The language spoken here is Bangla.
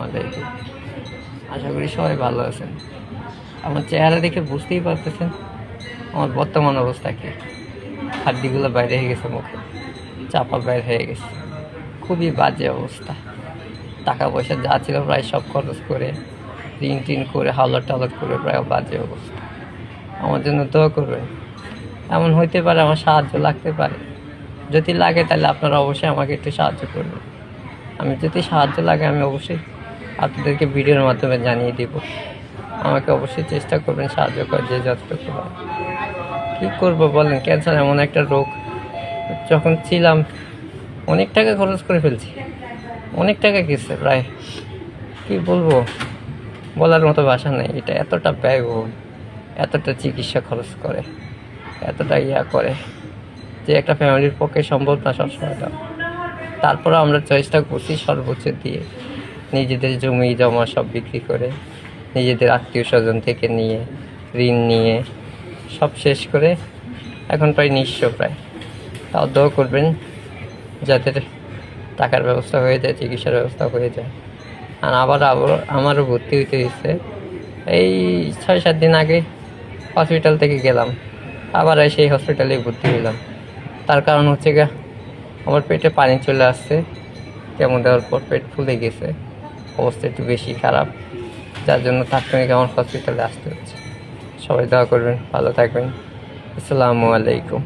আলাইকুম। আশা করি সবাই ভালো আছেন। আমার চেহারা দেখে বুঝতেই পারতেছেন আমার বর্তমান অবস্থা কি। হাড্ডিগুলো বাইরে হয়ে গেছে, মুখে চাপা বাইর হয়ে গেছে, খুবই বাজে অবস্থা। টাকা পয়সা যা ছিল প্রায় সব খরচ করে, ঋণ টিন করে, হাওলাত টাওলাত করে প্রায় বাজে অবস্থা। আমার জন্য দোয়া করবেন। এমন হইতে পারে আমার সাহায্য লাগতে পারে, যদি লাগে তাহলে আপনারা অবশ্যই আমাকে একটু সাহায্য করবেন। আমি যদি সাহায্য লাগে আমি অবশ্যই আপনাদেরকে ভিডিওর মাধ্যমে জানিয়ে দিব। আমাকে অবশ্যই চেষ্টা করবেন সাহায্য করার, যে যতটুকু হয়। কী করবো বলেন, ক্যান্সার এমন একটা রোগ, যখন ছিলাম অনেক টাকা খরচ করে ফেলছি, অনেক টাকা গেছে প্রায়, কী বলবো, বলার মতো ভাষা নেই। এটা এতটা ব্যয়বহুল, এতটা চিকিৎসা খরচ করে, এতটা করে যে একটা ফ্যামিলির পক্ষে সম্ভব না সবসময়টা। তারপরে আমরা চেষ্টা করছি সর্বোচ্চ দিয়ে, নিজেদের জমি জমা সব বিক্রি করে, নিজেদের আত্মীয় স্বজন থেকে নিয়ে, ঋণ নিয়ে সব শেষ করে এখন প্রায় নিঃস্ব প্রায়। তাও দোয়া করবেন যাতে টাকার ব্যবস্থা হয়ে যায়, চিকিৎসার ব্যবস্থা হয়ে যায়। আর আমারও ভর্তি হইতে হয়েছে। এই 6-7 দিন আগে হসপিটাল থেকে গেলাম, আবার সেই হসপিটালেই ভর্তি হলাম। তার কারণ হচ্ছে গিয়ে আমার পেটে পানি চলে আসছে, কেমন দেওয়ার পর পেট ফুলে গেছে, অবস্থা একটু বেশি খারাপ, যার জন্য তাৎক্ষণিক আমার হসপিটালে আসতে হচ্ছে। সবাই দোয়া করবেন, ভালো থাকবেন। আসসালামু আলাইকুম।